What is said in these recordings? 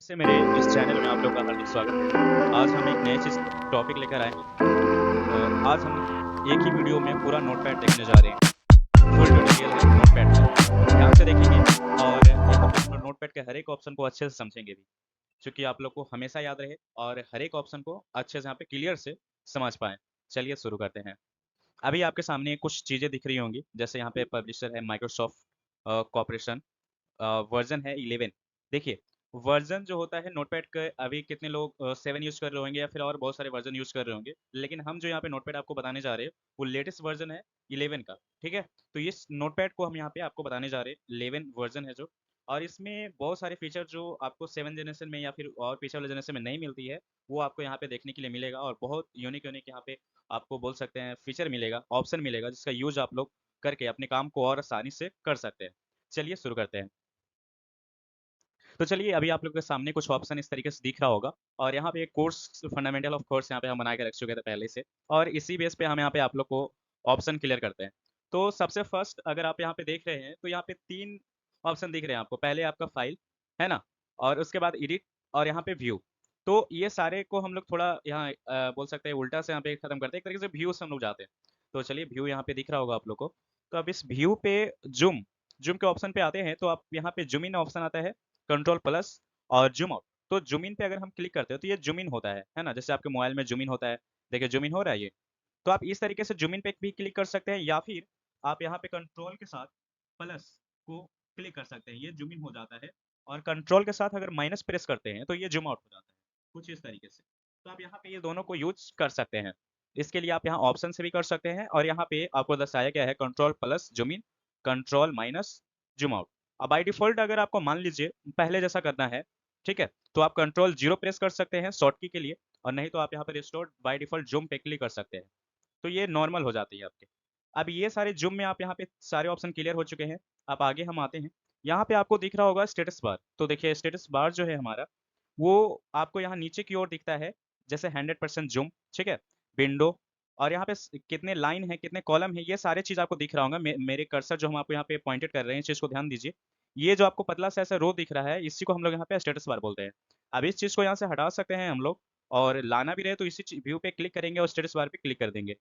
से मेरे इस चैनल में आप लोग का हार्दिक स्वागत है। आज हम एक नए चीज़ टॉपिक लेकर आए हैं। आज हम एक ही वीडियो में पूरा नोटपैड देखने जा रहे हैं। फुल ट्यूटोरियल है नोटपैड का। ध्यान से देखेंगे और यहाँ पे हम लोग नोटपैड के हर एक ऑप्शन को अच्छे से समझेंगे भी, क्योंकि आप लोग को हमेशा याद रहे और हर एक ऑप्शन को अच्छे से यहाँ पे क्लियर से समझ पाएँ। चलिए शुरू करते हैं। अभी आपके सामने कुछ चीज़ें दिख रही होंगी, जैसे यहाँ पे पब्लिशर है माइक्रोसॉफ्ट कॉर्पोरेशन, वर्ज़न है 11। देखिए, वर्ज़न जो होता है नोटपैड के अभी कितने लोग 7 यूज़ कर रहे होंगे या फिर और बहुत सारे वर्ज़न यूज़ कर रहे होंगे। लेकिन हम जो यहाँ पे नोटपैड आपको बताने जा रहे हैं, वो लेटेस्ट वर्ज़न है 11 का, ठीक है? तो इस नोटपैड को हम यहाँ पे आपको बताने जा रहे हैं, 11 वर्ज़न है जो, और इसमें बहुत सारे फीचर जो आपको 7 जनरेशन में या फिर और पीछे वाले जनरेशन में नहीं मिलती है, वो आपको यहाँ पे देखने के लिए मिलेगा और बहुत यूनिक यहाँ पे आपको बोल सकते हैं फीचर मिलेगा, ऑप्शन मिलेगा, जिसका यूज़ आप लोग करके अपने काम को और आसानी से कर सकते हैं। चलिए शुरू करते हैं। तो चलिए अभी आप लोग के सामने कुछ ऑप्शन इस तरीके से दिख रहा होगा और यहाँ पे एक कोर्स फंडामेंटल ऑफ कोर्स यहाँ पे हम बना के रख चुके थे पहले से, और इसी बेस पे हम यहाँ पे आप लोग को ऑप्शन क्लियर करते हैं। तो सबसे फर्स्ट अगर आप यहाँ पे देख रहे हैं तो यहाँ पे 3 ऑप्शन दिख रहे हैं आपको। पहले आपका फाइल, है ना? और उसके बाद एडिट और यहाँ पे व्यू। तो ये सारे को हम लोग थोड़ा यहाँ बोल सकते हैं उल्टा से यहाँ पे खत्म करते हैं। एक तरीके से व्यू से हम लोग जाते हैं। तो चलिए व्यू यहाँ पे दिख रहा होगा आप लोग को। तो अब इस व्यू पे ज़ूम ज़ूम के ऑप्शन पे आते हैं तो आप यहाँ पे ज़ूम इन ऑप्शन आता है, कंट्रोल प्लस और ज़ूम आउट। तो ज़ूम इन पे अगर हम क्लिक करते हैं तो ये ज़ूम इन होता है ना? जैसे आपके मोबाइल में ज़ूम इन होता है, देखिए ज़ूम इन हो रहा है ये। तो आप इस तरीके से ज़ूम इन पे भी क्लिक कर सकते हैं या फिर आप यहाँ पे कंट्रोल के साथ प्लस को क्लिक कर सकते हैं, ये ज़ूम इन हो जाता है। और कंट्रोल के साथ अगर माइनस प्रेस करते हैं तो ये ज़ूम आउट हो जाता है, कुछ इस तरीके से। तो आप यहाँ पे ये दोनों को यूज़ कर सकते हैं। इसके लिए आप यहाँ ऑप्शन से भी कर सकते हैं और यहाँ पे आपको दर्शाया गया है control plus zoom in, control minus zoom out. अब बाय डिफ़ॉल्ट अगर आपको मान लीजिए पहले जैसा करना है, ठीक है? तो आप कंट्रोल 0 प्रेस कर सकते हैं शॉर्ट की के लिए, और नहीं तो आप यहाँ पे रिस्टोर बाय डिफ़ॉल्ट ज़ूम पे क्लिक कर सकते हैं। तो ये नॉर्मल हो जाती है आपके। अब ये सारे ज़ूम में आप यहाँ पे सारे ऑप्शन क्लियर हो चुके हैं। अब आगे हम आते हैं। यहाँ पे आपको दिख रहा होगा स्टेटस बार। तो देखिए स्टेटस बार जो है हमारा, वो आपको यहाँ नीचे की ओर दिखता है, जैसे 100% ज़ूम, ठीक है? विंडो, और यहाँ पे कितने लाइन है, कितने कॉलम है, ये सारे चीज़ आपको दिख रहा होगा। मेरे कर्सर जो हम आपको यहाँ पे पॉइंटेड कर रहे हैं, इस चीज़ को ध्यान दीजिए। ये जो आपको पतला सा ऐसा रो दिख रहा है, इसी को हम लोग यहाँ पे स्टेटस बार बोलते हैं। अब इस चीज़ को यहाँ से हटा सकते हैं हम लोग, और लाना भी रहे तो इसी व्यू पे क्लिक करेंगे और स्टेटस बार पे क्लिक कर देंगे।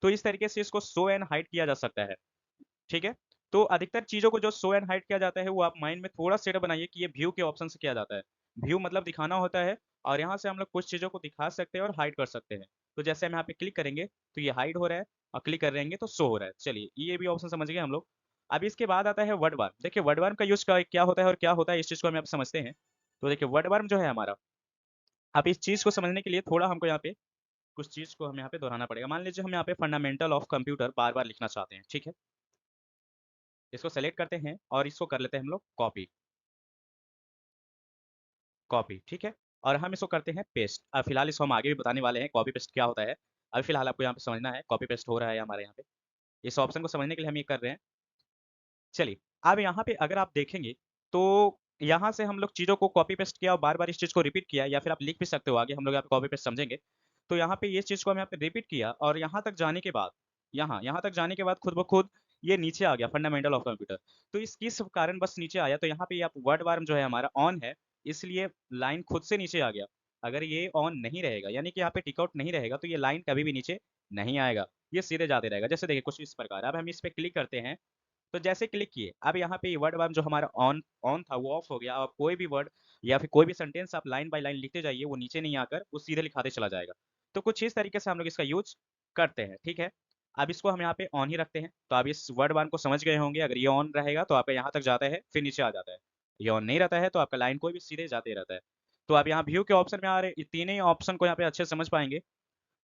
तो इस तरीके से इसको शो एंड हाइड किया जा सकता है, ठीक है? तो अधिकतर चीज़ों को जो शो एंड हाइड किया जाता है, वो आप माइंड में थोड़ा सेटअप बनाइए कि ये व्यू के ऑप्शन से किया जाता है। व्यू मतलब दिखाना होता है, और यहाँ से हम लोग कुछ चीज़ों को दिखा सकते हैं और हाइड कर सकते हैं। तो जैसे हम यहाँ पे क्लिक करेंगे तो ये हाइड हो रहा है, और क्लिक कर रहेंगे तो शो हो रहा है। चलिए ये भी ऑप्शन समझ गए हम लोग। अब इसके बाद आता है वर्ड वार्म। देखिए वर्ड वार्म का यूज़ क्या होता है और क्या होता है, इस चीज़ को हम यहाँ पे समझते हैं। तो देखिए वर्ड वार्म जो है हमारा, अब इस चीज़ को समझने के लिए थोड़ा हमको यहाँ पे कुछ चीज़ को हम यहाँ पे दोहराना पड़ेगा। मान लीजिए हम यहाँ पे फंडामेंटल ऑफ कंप्यूटर बार-बार लिखना चाहते हैं, ठीक है? इसको सेलेक्ट करते हैं और इसको कर लेते हैं हम लोग कॉपी, कॉपी, ठीक है? और हम इसको करते हैं पेस्ट। फिलहाल इसको हम आगे भी बताने वाले हैं कॉपी पेस्ट क्या होता है। अभी फिलहाल आपको यहाँ पे समझना है कॉपी पेस्ट हो रहा है हमारे यहाँ पे। इस ऑप्शन को समझने के लिए हम ये कर रहे हैं। चलिए, अब यहाँ पे अगर आप देखेंगे तो यहाँ से हम लोग चीज़ों को कॉपी पेस्ट किया और बार-बार इस चीज़ को रिपीट किया, या फिर आप लिख भी सकते हो आगे, हम लोग यहाँ पे कॉपी पेस्ट समझेंगे। तो यहाँ पे ये चीज़ को हम यहाँ पे रिपीट किया और यहाँ तक जाने के बाद, यहाँ तक जाने के बाद खुद ब खुद ये नीचे आ गया फंडामेंटल ऑफ कंप्यूटर। तो इस किस कारणवश नीचे आया, तो यहाँ पे आप वर्ड वार्म जो है हमारा ऑन है, इसलिए लाइन खुद से नीचे आ गया। अगर ये ऑन नहीं रहेगा, यानी कि यहाँ पे टिक आउट नहीं रहेगा, तो ये लाइन कभी भी नीचे नहीं आएगा। ये सीधे जाते रहेगा। जैसे देखिए कुछ इस प्रकार। अब हम इस पे क्लिक करते हैं, तो जैसे क्लिक किए, अब यहाँ पे वर्ड वार्म जो हमारा ऑन ऑन था वो ऑफ हो गया, और कोई भी वर्ड या फिर कोई भी सेंटेंस आप लाइन बाय लाइन लिखते जाइए, वो नीचे नहीं आकर वो सीधे लिखाते चला जाएगा। तो कुछ इस तरीके से हम लोग इसका यूज़ करते हैं, ठीक है? अब इसको हम यहाँ पे ऑन ही रखते हैं, तो आप इस वर्ड वार्म को समझ गए होंगे। अगर ये ऑन रहेगा तो आपका यहाँ तक जाता है, फिर नीचे आ जाता है। ये ऑन नहीं रहता है तो आपका लाइन कोई भी सीधे जाते रहता है। तो आप यहाँ व्यू के ऑप्शन में आ रहे, ये तीनों ही ऑप्शन को यहाँ पे अच्छे से समझ पाएँगे।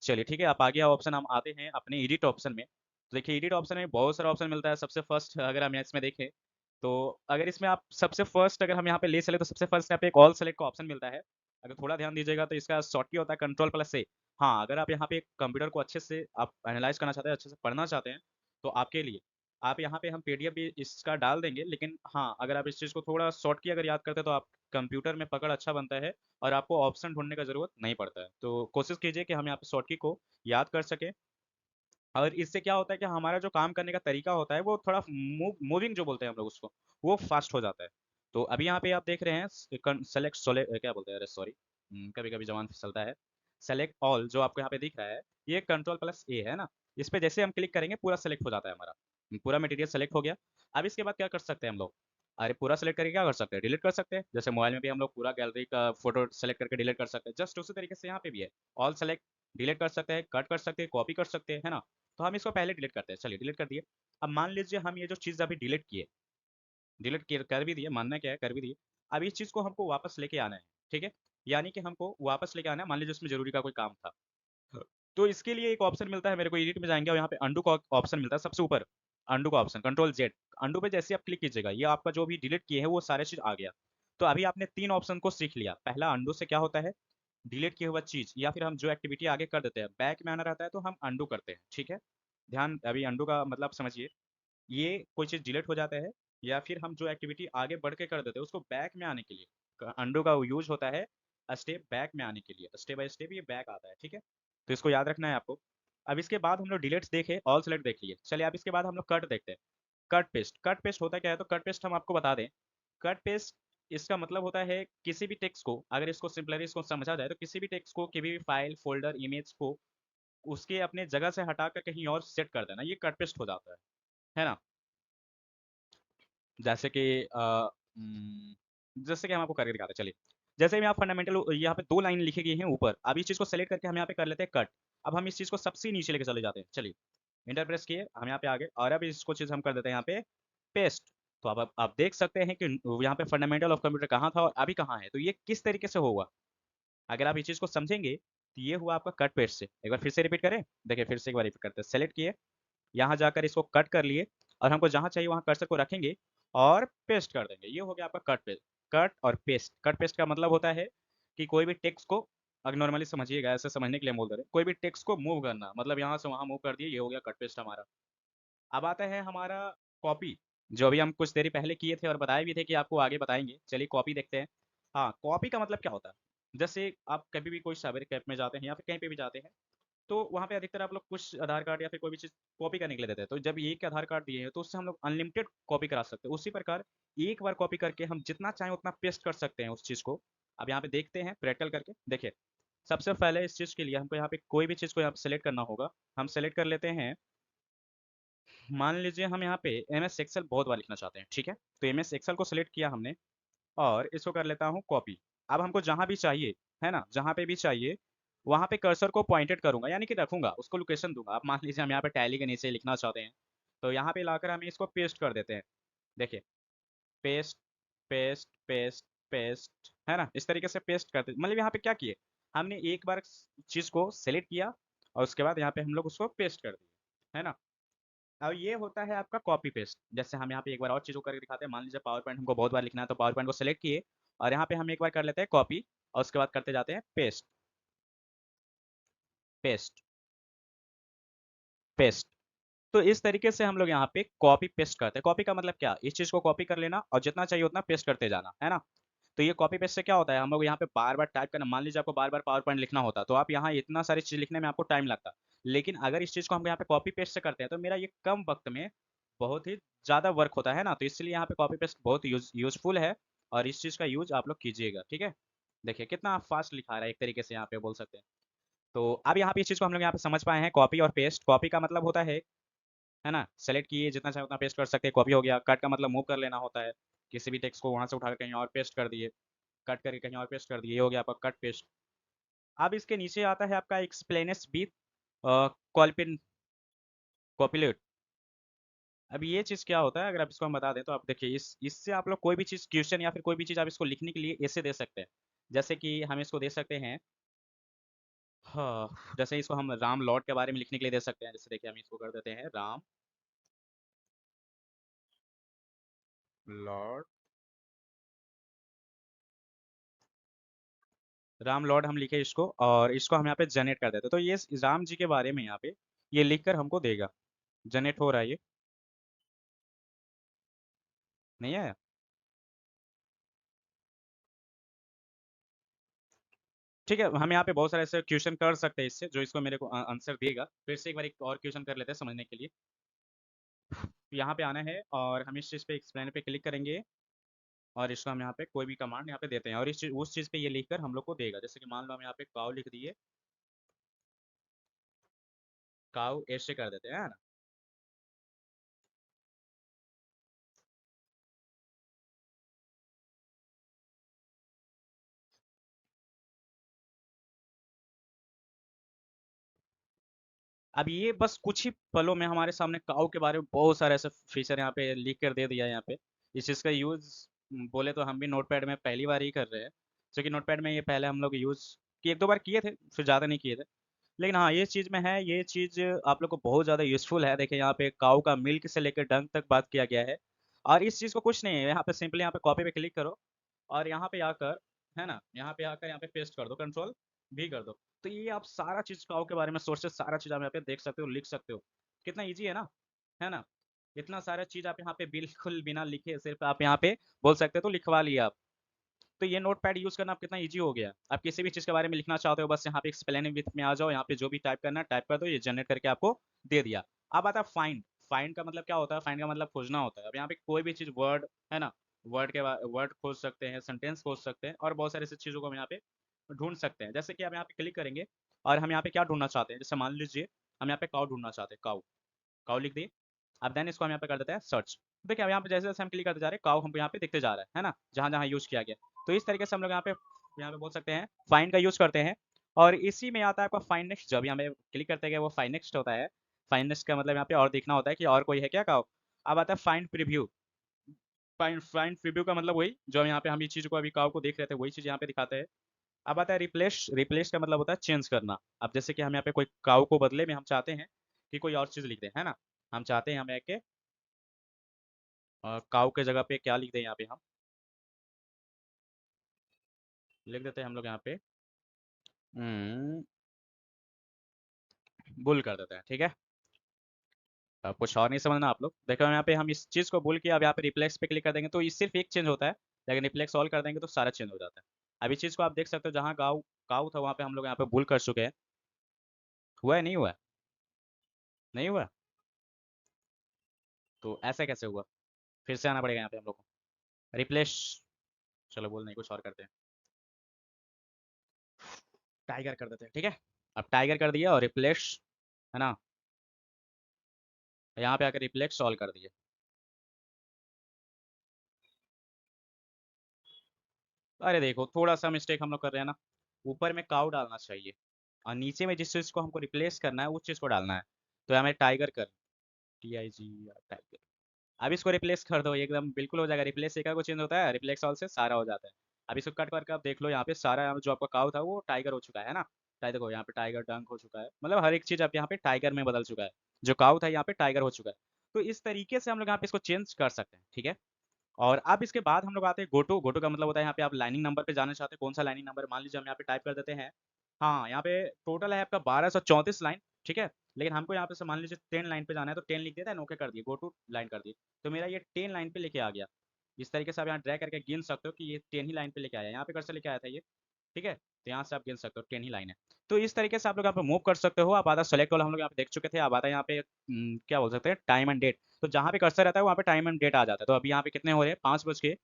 चलिए ठीक है, अब आगे ऑप्शन हम आते हैं अपने एडिट ऑप्शन में। तो देखिए एडिट ऑप्शन में बहुत सारा ऑप्शन मिलता है। सबसे फर्स्ट अगर हम इसमें देखें, तो अगर इसमें आप सबसे फर्स्ट अगर हम यहाँ पे ले चले, तो सबसे फर्स्ट यहाँ पे एक ऑल सेलेक्ट का ऑप्शन मिलता है। अगर थोड़ा ध्यान दीजिएगा तो इसका शॉर्टकट होता है कंट्रोल प्लस ए। हाँ, अगर आप यहाँ पे कंप्यूटर को अच्छे से आप एनालाइज़ करना चाहते हैं, अच्छे से पढ़ना चाहते हैं, तो आपके लिए आप यहाँ पे हम पीडीएफ भी इसका डाल देंगे। लेकिन हाँ, अगर आप इस चीज़ को थोड़ा शॉर्टकट अगर याद करते हैं, तो आप कंप्यूटर में पकड़ अच्छा बनता है और आपको ऑप्शन ढूँढने का ज़रूरत नहीं पड़ता है। तो कोशिश कीजिए कि हम यहाँ पे शॉर्टकट को याद कर सकें, और इससे क्या होता है कि हमारा जो काम करने का तरीका होता है, वो थोड़ा मूविंग जो बोलते हैं हम लोग उसको, वो फास्ट हो जाता है। तो अभी यहाँ पे आप देख रहे हैं सेलेक्ट सोले क्या बोलते हैं, अरे सॉरी, कभी कभी जवान फिसलता है। सेलेक्ट ऑल जो आपको यहाँ पे दिख रहा है, ये कंट्रोल प्लस ए है ना। इस पे जैसे हम क्लिक करेंगे पूरा सेलेक्ट हो जाता है हमारा, पूरा मटेरियल सेलेक्ट हो गया। अब इसके बाद क्या कर सकते हैं हम लोग, अरे पूरा सेलेक्ट करके क्या कर सकते हैं, डिलीट कर सकते हैं। जैसे मोबाइल में भी हम लोग पूरा गैलरी का फोटो सेलेक्ट करके डिलीट कर सकते हैं, जस्ट उसी तरीके से यहाँ पे भी है। ऑल सेलेक्ट, डिलीट कर सकते हैं, कट कर सकते हैं, कॉपी कर सकते हैं, है ना। तो हम इसको पहले डिलीट करते हैं, चलिए डिलीट कर दिए। अब मान लीजिए हम ये जो चीज़ अभी डिलीट किए, डिलीट कर भी दिए, मानना क्या है, कर भी दिए। अब इस चीज़ को हमको वापस लेके आना है, ठीक है। यानी कि हमको वापस लेके आना है, मान लीजिए उसमें जरूरी का कोई काम था। तो इसके लिए एक ऑप्शन मिलता है मेरे को, एडिट में जाएंगे और यहाँ पे अंडू का ऑप्शन मिलता है सबसे ऊपर। अंडू का ऑप्शन कंट्रोल जेड, अंडू पे जैसे आप क्लिक कीजिएगा, ये आपका जो भी डिलीट किए हैं वो सारे चीज आ गया। तो अभी आपने तीन ऑप्शन को सीख लिया। पहला, अंडू से क्या होता है, डिलीट किया हुआ चीज या फिर हम जो एक्टिविटी आगे कर देते हैं, बैक में आना रहता है तो हम अंडू करते हैं, ठीक है। ध्यान, अभी अंडू का मतलब समझिए, ये कोई चीज़ डिलीट हो जाता है या फिर हम जो एक्टिविटी आगे बढ़ के कर देते हैं उसको बैक में आने के लिए अंडो का यूज होता है। स्टेप बैक में आने के लिए, स्टेप बाय स्टेप ये बैक आता है, ठीक है। तो इसको याद रखना है आपको। अब इसके बाद हम लोग डिलीट्स देखे, ऑल सेलेक्ट देख लिए, चलिए अब इसके बाद हम लोग कट देखते हैं। कट पेस्ट, कट पेस्ट होता क्या है, तो कट पेस्ट हम आपको बता दें। कट पेस्ट इसका मतलब होता है किसी भी टेक्स्ट को, अगर इसको सिंपलरी इसको समझा जाए तो किसी भी टेक्स्ट को, किसी भी फाइल फोल्डर इमेज को उसके अपने जगह से हटाकर कहीं और सेट कर देना, ये कट पेस्ट हो जाता है ना। जैसे कि जैसे कि हम आपको करके दिखाते हैं, चलिए। जैसे भी आप फंडामेंटल यहाँ पे दो लाइन लिखी गई हैं ऊपर, अब इस चीज़ को सेलेक्ट करके हम यहाँ पे कर लेते हैं कट। अब हम इस चीज़ को सबसे नीचे लेके चले जाते हैं, चलिए। इंटर प्रेस किए, हम यहाँ पे आ गए और अब इसको चीज़ हम कर देते हैं यहाँ पे पेस्ट। तो अब आप देख सकते हैं कि यहाँ पे फंडामेंटल ऑफ कंप्यूटर कहाँ था और अभी कहाँ है, तो ये किस तरीके से होगा। अगर आप इस चीज़ को समझेंगे तो ये हुआ आपका कट पेस्ट से। एक बार फिर से रिपीट करें, देखिए फिर से एक बार रिपीट करते हैं। सेलेक्ट किए, यहाँ जाकर इसको कट कर लिए और हमको जहाँ चाहिए वहाँ कर्सर को रखेंगे और पेस्ट कर देंगे, ये हो गया आपका कट पेस्ट। कट और पेस्ट, कट पेस्ट का मतलब होता है कि कोई भी टेक्स्ट को, अगर नॉर्मली समझिएगा, ऐसे समझने के लिए बोल रहे हैं, कोई भी टेक्स्ट को मूव करना, मतलब यहाँ से वहाँ मूव कर दिए, ये हो गया कट पेस्ट हमारा। अब आता है हमारा कॉपी, जो अभी हम कुछ देरी पहले किए थे और बताए भी थे कि आपको आगे बताएंगे। चलिए कॉपी देखते हैं। हाँ, कॉपी का मतलब क्या होता है, जैसे आप कभी भी कोई साइबर कैफ में जाते हैं या फिर कहीं पे भी जाते हैं, तो वहाँ पे अधिकतर आप लोग कुछ आधार कार्ड या फिर कोई भी चीज़ कॉपी करने के लिए देते हैं। तो जब एक आधार कार्ड दिए हैं तो उससे हम लोग अनलिमिटेड कॉपी करा सकते हैं। उसी प्रकार एक बार कॉपी करके हम जितना चाहें उतना पेस्ट कर सकते हैं उस चीज़ को। अब यहाँ पे देखते हैं प्रैक्टिकल करके, देखिए। सबसे पहले इस चीज़ के लिए हमको यहाँ पे कोई भी चीज़ को यहाँ पे सेलेक्ट करना होगा। हम सेलेक्ट कर लेते हैं, मान लीजिए हम यहाँ पे एम एस एक्सेल बहुत बार लिखना चाहते हैं, ठीक है। तो एम एस एक्सेल को सिलेक्ट किया हमने और इसको कर लेता हूँ कॉपी। अब हमको जहाँ भी चाहिए, है ना, जहाँ पे भी चाहिए वहाँ पे कर्सर को पॉइंटेड करूंगा, यानी कि रखूंगा, उसको लोकेशन दूंगा। अब मान लीजिए हम यहाँ पे टैली के नीचे लिखना चाहते हैं, तो यहाँ पे लाकर हम इसको पेस्ट कर देते हैं। देखिए, पेस्ट, पेस्ट, पेस्ट, पेस्ट, है ना, इस तरीके से पेस्ट करते, मतलब यहाँ पे क्या किए, हमने एक बार चीज़ को सेलेक्ट किया और उसके बाद यहाँ पे हम लोग उसको पेस्ट कर दिए, है ना। अब ये होता है आपका कॉपी पेस्ट। जैसे हम यहाँ पे एक बार और चीज़ को करके दिखाते हैं, मान लीजिए पावर पॉइंट हमको बहुत बार लिखना है, तो पावर पॉइंट को सेलेक्ट किए और यहाँ पे हम एक बार कर लेते हैं कॉपी और उसके बाद करते जाते हैं पेस्ट, पेस्ट, पेस्ट। तो इस तरीके से हम लोग यहाँ पे कॉपी पेस्ट करते हैं। कॉपी का मतलब क्या, इस चीज़ को कॉपी कर लेना और जितना चाहिए उतना पेस्ट करते जाना, है ना। तो ये कॉपी पेस्ट से क्या होता है, हम लोग यहाँ पे बार बार टाइप करना, मान लीजिए आपको बार बार पावर पॉइंट लिखना होता तो आप यहाँ इतना सारी चीज़ लिखने में आपको टाइम लगता। लेकिन अगर इस चीज़ को हम यहाँ पे कॉपी पेस्ट से करते हैं तो मेरा ये कम वक्त में बहुत ही ज़्यादा वर्क होता है ना। तो इसलिए यहाँ पे कॉपी पेस्ट बहुत यूजफुल है और इस चीज़ का यूज आप लोग कीजिएगा, ठीक है। देखिए कितना फास्ट लिखा रहा है, एक तरीके से यहाँ पे बोल सकते हैं। तो अब यहाँ पे इस चीज़ को हम लोग यहाँ पे समझ पाए हैं, कॉपी और पेस्ट। कॉपी का मतलब होता है ना, सेलेक्ट किए जितना चाहे उतना पेस्ट कर सकते हैं, कॉपी हो गया। कट का मतलब मूव कर लेना होता है, किसी भी टेक्स्ट को वहां से उठाकर कहीं और पेस्ट कर दिए, कट करके कहीं और पेस्ट कर दिए, ये हो गया आपका कट पेस्ट। अब इसके नीचे आता है आपका एक्सप्लेनेस विथ कॉल्पिन कॉपिलेट। अब ये चीज़ क्या होता है, अगर आप इसको हम बता दें तो आप देखिए, इससे आप लोग कोई भी चीज़ क्वेश्चन या फिर कोई भी चीज़ आप इसको लिखने के लिए ऐसे दे सकते हैं। जैसे कि हम इसको दे सकते हैं, हाँ, जैसे इसको हम राम लॉर्ड के बारे में लिखने के लिए दे सकते हैं। जैसे देखिए हम इसको कर देते हैं राम लॉर्ड, राम लॉर्ड हम लिखे इसको और इसको हम यहाँ पे जनरेट कर देते हैं। तो ये राम जी के बारे में यहाँ पे ये लिख कर हमको देगा। जनरेट हो रहा है ये, नहीं है। ठीक है, हम यहाँ पे बहुत सारे ऐसे क्वेश्चन कर सकते हैं इससे, जो इसको मेरे को आंसर देगा। फिर से एक बार एक और क्वेश्चन कर लेते हैं समझने के लिए। यहाँ पे आना है और हम इस चीज़ पे एक्सप्लेन पे क्लिक करेंगे और इसको हम यहाँ पे कोई भी कमांड यहाँ पे देते हैं और उस चीज़ पे ये लिख कर हम लोग को देगा। जैसे कि मान लो हम यहाँ पे काउ लिख दिए, काउ ऐसे कर देते हैं, है ना। अब ये बस कुछ ही पलों में हमारे सामने काऊ के बारे में बहुत सारे ऐसे फीचर यहाँ पे लिख कर दे दिया है यहाँ पे। इस चीज़ का यूज़ बोले तो हम भी नोटपैड में पहली बार ही कर रहे हैं, क्योंकि नोटपैड में ये पहले हम लोग यूज़ कि एक दो बार किए थे, फिर ज़्यादा नहीं किए थे। लेकिन हाँ, ये चीज़ में है, ये चीज़ आप लोग को बहुत ज़्यादा यूज़फुल है। देखिए यहाँ पे काऊ का मिल्क से लेकर डंक तक बात किया गया है। और इस चीज़ को कुछ नहीं है, यहाँ पे सिंपली यहाँ पे कॉपी पे क्लिक करो और यहाँ पे आकर, है ना, यहाँ पे आकर यहाँ पे पेस्ट कर दो, कंट्रोल भी कर दो। तो ये आप सारा चीज़ काऊ के बारे में सोर्सेस सारा चीज़ आप यहाँ पे देख सकते हो, लिख सकते हो। कितना ईज़ी है ना, है ना? इतना सारा चीज़ आप यहाँ पे बिल्कुल बिना लिखे सिर्फ़ आप यहाँ पे बोल सकते हो तो लिखवा लिया आप। तो ये नोटपैड यूज़ करना आप कितना ईज़ी हो गया। आप किसी भी चीज़ के बारे में लिखना चाहते हो, बस यहाँ पे एक्सप्लेन विथ में आ जाओ, यहाँ पे जो भी टाइप करना है टाइप कर दो, ये जनरेट करके आपको दे दिया। अब आता है फाइंड। फाइंड का मतलब क्या होता है? फाइंड का मतलब खोजना होता है। अब यहाँ पे कोई भी चीज़ वर्ड, है ना? वर्ड खोज सकते हैं, सेंटेंस खोज सकते हैं और बहुत सारी ऐसी चीज़ों को हम यहाँ पे ढूँढ सकते हैं। जैसे कि आप यहाँ पे क्लिक करेंगे और हम यहाँ पे क्या ढूँढना चाहते हैं? जैसे मान लीजिए हम यहाँ पे काऊ ढूँढना चाहते हैं, काऊ। काऊ लिख दिए। अब देन इसको हम यहाँ पे कर देते हैं सर्च। देखिए अब यहाँ पे जैसे-जैसे हम क्लिक करते जा रहे हैं, काऊ हमको यहाँ पे दिखते जा रहा है ना? जहाँ-जहाँ यूज़ किया गया। तो इस तरीके से हम लोग यहाँ पे बोल सकते हैं फाइंड का यूज़ करते हैं। और इसी में आता है आपका फाइंड नेक्स्ट। जब यहाँ पे क्लिक करते हैं वो फाइंड नेक्स्ट होता है। फाइंड नेक्स्ट का मतलब यहाँ पे और देखना होता है कि और कोई है क्या काऊ। अब आता है find preview. Find find preview का मतलब वही जो यहाँ पे हम इस चीज़ को अभी काऊ को देख रहे थे, वही चीज़ यहाँ पे दिखाते हैं। अब आता है रिप्लेस। रिप्लेस का मतलब होता है चेंज करना। अब जैसे कि हम यहाँ पे कोई काऊ को बदले में हम चाहते हैं कि कोई और चीज़ लिख दें, है ना? हम चाहते हैं हम एक काऊ के जगह पे क्या लिख दें, यहाँ पे हम लिख देते हैं हम लोग यहाँ पे बुल कर देते हैं, ठीक है। अब कुछ और नहीं समझना आप लोग। देखो यहाँ पे हम इस चीज़ को बुल किया, अब यहाँ पे रिप्लेस पे क्लिक कर देंगे तो ये सिर्फ एक चेंज होता है, लेकिन रिप्लेस ऑल कर देंगे तो सारा चेंज हो जाता है। अब इस चीज़ को आप देख सकते हो, जहाँ गाँव काऊ था वहाँ पे हम लोग यहाँ पे बुल कर चुके हैं। हुआ है, नहीं हुआ है? नहीं हुआ है? तो ऐसे कैसे हुआ? फिर से आना पड़ेगा यहाँ पे हम लोग को। रिप्लेस, चलो बोल नहीं, कुछ और करते हैं। टाइगर कर देते हैं, ठीक है। अब टाइगर कर दिया और रिप्लेस, है ना, यहाँ पे आकर रिप्लेस ऑल कर दिए। अरे देखो थोड़ा सा मिस्टेक हम लोग कर रहे हैं ना। ऊपर में काऊ डालना चाहिए और नीचे में जिस चीज़ को हमको रिप्लेस करना है उस चीज़ को डालना है। तो हमें टाइगर कर, टाइगर। अब इसको रिप्लेस कर दो, एकदम बिल्कुल हो जाएगा। रिप्लेस एक को चेंज होता है, रिप्लेस ऑल से सारा हो जाता है। अब इसको कट करके आप देख लो, यहाँ पे सारा जो आपका काऊ था वो टाइगर हो चुका है ना। टाइगर देखो यहाँ पे टाइगर डंक हो चुका है, मतलब हर एक चीज़ अब यहाँ पे टाइगर में बदल चुका है। जो काऊ था यहाँ पे टाइगर हो चुका है। तो इस तरीके से हम लोग यहाँ पे इसको चेंज कर सकते हैं, ठीक है। और अब इसके बाद हम लोग आते हैं गोटो। गोटो का मतलब होता है यहाँ पे आप लाइनिंग नंबर पे जाना चाहते हैं, कौन सा लाइनिंग नंबर, मान लीजिए हम यहाँ पे टाइप कर देते हैं। हाँ, यहाँ पे टोटल है आपका 1234 लाइन, ठीक है। लेकिन हमको यहाँ पे से मान लीजिए 10 लाइन पे जाना है, तो 10 लिख देता है, ओके कर दिए, गो टू लाइन कर दिए। तो मेरा ये 10 लाइन पे लेके आ गया। इस तरीके से आप यहाँ ड्रैग करके गिन सकते हो कि ये 10 ही लाइन पे लेके आया, यहाँ पे कर्सर लेके आया था ये, ठीक है। तो यहाँ से आप गिन सकते हो 10 ही लाइन है। तो इस तरीके से आप लोग यहाँ पे मूव कर सकते हो। आप आधा सेलेक्ट वाला हम लोग यहाँ पे देख चुके थे। अब आता है यहाँ पे क्या बोल सकते हैं, टाइम एंड डेट। तो जहाँ पे कर्सर रहता है वहाँ पे टाइम एंड डेट आ जाता है। तो अभी यहाँ पे कितने हो रहे हैं, 5 बज के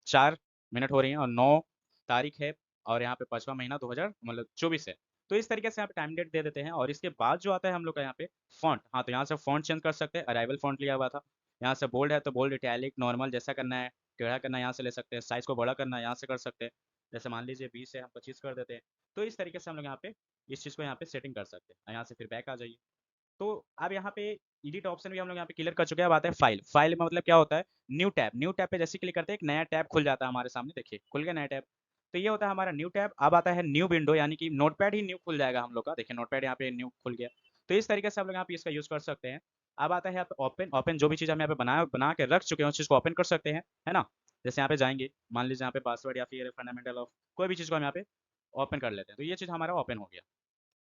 4 मिनट हो रही हैं और 9 तारीख है। और यहाँ पे 5वां महीना 2000 मतलब 24 है। तो इस तरीके से यहाँ पे टाइम डेट दे देते हैं। और इसके बाद जो आता है हम लोग का यहाँ पे फॉन्ट। हाँ, तो यहाँ से फॉन्ट चेंज कर सकते हैं, अराइवल फॉन्ट लिया हुआ था। यहाँ से बोल्ड है तो बोल्ड, इटैलिक, नॉर्मल जैसा करना है, टेढ़ा करना है यहाँ से ले सकते हैं, साइज को बड़ा करना है यहाँ से कर सकते हैं। जैसे मान लीजिए 20 है, हम 25 कर देते हैं। तो इस तरीके से हम लोग यहाँ पे इस चीज़ को यहाँ पे सेटिंग कर सकते हैं। यहाँ से फिर बैक आ जाइए। तो अब यहाँ पे एडिट ऑप्शन भी हम लोग यहाँ पे क्लियर कर चुके हैं। अब आता है फाइल। फाइल में मतलब क्या होता है, न्यू टैब। न्यू टैब पे जैसे क्लिक करते हैं एक नया टैब खुल जाता है हमारे सामने, देखिए खुल गया नया टैब। तो ये होता है हमारा न्यू टैब। अब आता है न्यू विंडो, यानी कि नोटपैड ही न्यू खुल जाएगा हम लोग का। देखिए नोटपैड यहाँ पे न्यू खुल गया। तो इस तरीके से हम लोग यहाँ पे इसका यूज़ कर सकते हैं। अब आता है यहाँ पे ओपन। ओपन जो भी चीज़ हम यहाँ पे बना के रख चुके हैं उस चीज़ को ओपन कर सकते हैं, है ना। जैसे यहाँ पे जाएंगे, मान लीजिए यहाँ पे पासवर्ड या फिर फंडामेंटल ऑफ कोई भी चीज़ को हम यहाँ पे ओपन कर लेते हैं, तो ये चीज़ हमारा ओपन हो गया।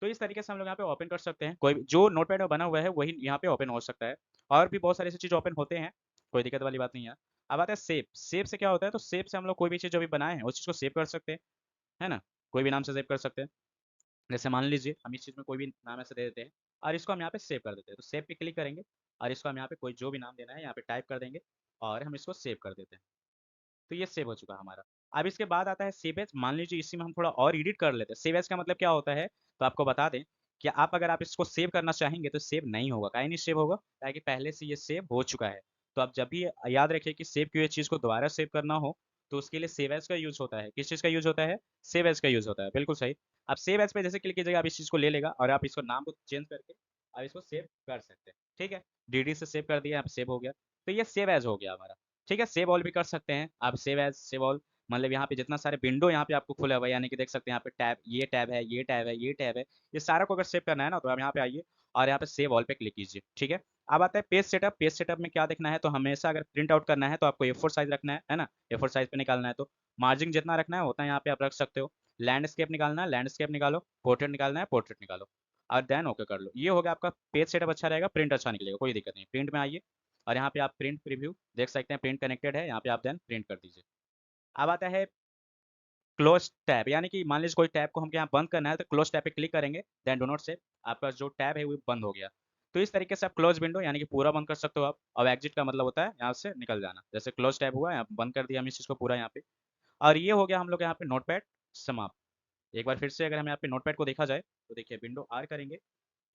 तो इस तरीके से हम लोग यहाँ पे ओपन कर सकते हैं। कोई भी जो नोटपैड में बना हुआ है वही यहाँ पे ओपन हो सकता है। और भी बहुत सारी ऐसी चीज़ ओपन होते हैं, कोई दिक्कत वाली बात नहीं है। अब आता है सेव। सेव से क्या होता है, तो सेव से हम लोग कोई भी चीज़ जो भी बनाए हैं उस चीज़ को सेव कर सकते हैं, है ना। कोई भी नाम से सेव कर सकते हैं। जैसे मान लीजिए हम इस चीज़ में कोई भी नाम ऐसे दे देते हैं और इसको हम यहाँ पे सेव कर देते हैं। तो सेव पे क्लिक करेंगे और इसको हम यहाँ पे कोई जो भी नाम देना है यहाँ पे टाइप कर देंगे। और हम इसको सेव कर देते हैं। तो ये सेव हो चुका हमारा। अब इसके बाद आता है सेव एज। मान लीजिए इसी में हम थोड़ा और एडिट कर लेते हैं। सेव एज का मतलब क्या होता है, तो आपको बता दें कि आप अगर आप इसको सेव करना चाहेंगे तो सेव नहीं होगा। काहे नहीं सेव होगा? ताकि पहले से ये सेव हो चुका है। तो आप जब भी याद रखिए कि सेव की हुई चीज़ को दोबारा सेव करना हो, तो उसके लिए सेव एज का यूज़ होता है। किस चीज़ का यूज़ होता है? सेव एज का यूज़ होता है, बिल्कुल सही। आप सेव एज पे जैसे क्लिक कीजिएगा, आप इस चीज़ को ले लेगा और आप इसको नाम को चेंज करके आप इसको सेव कर सकते हैं, ठीक है? डीडी से सेव कर दिया, यहाँ पे सेव हो गया। तो ये सेव एज हो गया हमारा। ठीक है, सेव ऑल भी कर सकते हैं आप। सेव एज, सेव ऑल, मतलब यहाँ पे जितना सारे विंडो यहाँ पे आपको खुला हुआ है, यानी कि देख सकते हैं यहाँ पे टैब, ये टैब है, ये टैब है, ये टैब है, ये सारा को अगर सेव करना है ना, तो आप यहाँ पे आइए और यहाँ पे सेव ऑल पे क्लिक कीजिए, ठीक है। अब आता है पेज सेटअप। पेज सेटअप में क्या देखना है, तो हमेशा अगर प्रिंट आउट करना है तो आपको A4 साइज रखना है ना। A4 साइज पे निकालना है तो मार्जिन जितना रखना है उतना यहाँ पे आप रख सकते हो। लैंडस्केप निकालना है, लैंडस्केप निकालो। पोर्ट्रेट निकालना है, पोर्ट्रेट निकालो। और देन ओके कर लो। ये हो गया आपका पेज सेटअप। अच्छा रहेगा, प्रिंट अच्छा निकलेगा, कोई दिक्कत नहीं। प्रिंट में आइए और यहाँ पे आप प्रिंट प्रीव्यू देख सकते हैं, प्रिंट कनेक्टेड है, यहाँ पे आप देन प्रिंट कर दीजिए। अब आता है क्लोज टैब, यानी कि मान लीजिए कोई टैब को हमको यहाँ बंद करना है तो क्लोज टैब पे क्लिक करेंगे, देन डो नॉट सेव। आपका जो टैब है वो बंद हो गया। तो इस तरीके से आप क्लोज विंडो यानी कि पूरा बंद कर सकते हो आप। और एग्जिट का मतलब होता है यहाँ से निकल जाना। जैसे क्लोज टैब हुआ, यहाँ बंद कर दिया हम इस चीज़ को पूरा यहाँ पे। और ये हो गया हम लोग यहाँ पे नोटपैड समाप्त। एक बार फिर से अगर हम यहाँ पे नोटपैड को देखा जाए तो देखिए, विंडो आर करेंगे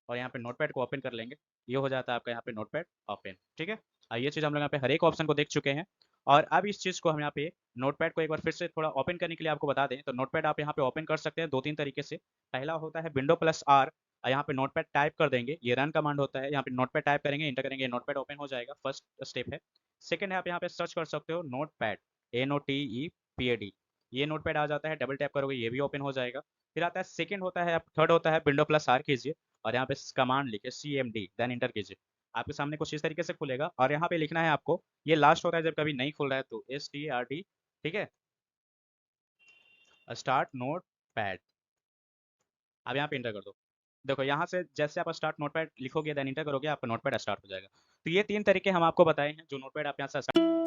और यहाँ पे नोटपैड को ओपन कर लेंगे। ये हो जाता है आपका यहाँ पे नोटपैड ओपन, ठीक है। ये चीज़ हम लोग यहाँ पे हर एक ऑप्शन को देख चुके हैं। और अब इस चीज़ को हम यहाँ पे नोटपैड को एक बार फिर से थोड़ा ओपन करने के लिए आपको बता दें, तो नोटपैड आप यहाँ पे ओपन कर सकते हैं दो तीन तरीके से। पहला होता है विंडो प्लस आर, यहाँ पे नोटपैड टाइप कर देंगे, ये रन कमांड होता है। यहाँ पे नोटपैड टाइप करेंगे, इंटर करेंगे, नोटपैड ओपन हो जाएगा, फर्स्ट स्टेप है। सेकंड है आप यहाँ पे सर्च कर सकते हो नोटपैड, NOTEPAD। ये नोटपैड आ जाता है, डबल टैप करोगे ये भी ओपन हो जाएगा। फिर आता है सेकंड होता है, थर्ड होता है विंडो प्लस आर कीजिए और यहाँ पे कमांड लिखे CMD, देन इंटर कीजिए। आपके सामने कुछ इस तरीके से खुलेगा और यहाँ पे लिखना है आपको, ये लास्ट होता है जब कभी नहीं खुल रहा है तो START, ठीक है, स्टार्ट नोट पैड। अब यहाँ पे इंटर कर दो। देखो यहाँ से जैसे आप स्टार्ट नोटपैड लिखोगे देन इंटर करोगे, आपका नोटपैड स्टार्ट हो जाएगा। तो ये तीन तरीके हम आपको बताए हैं जो नोटपैड आप यहाँ से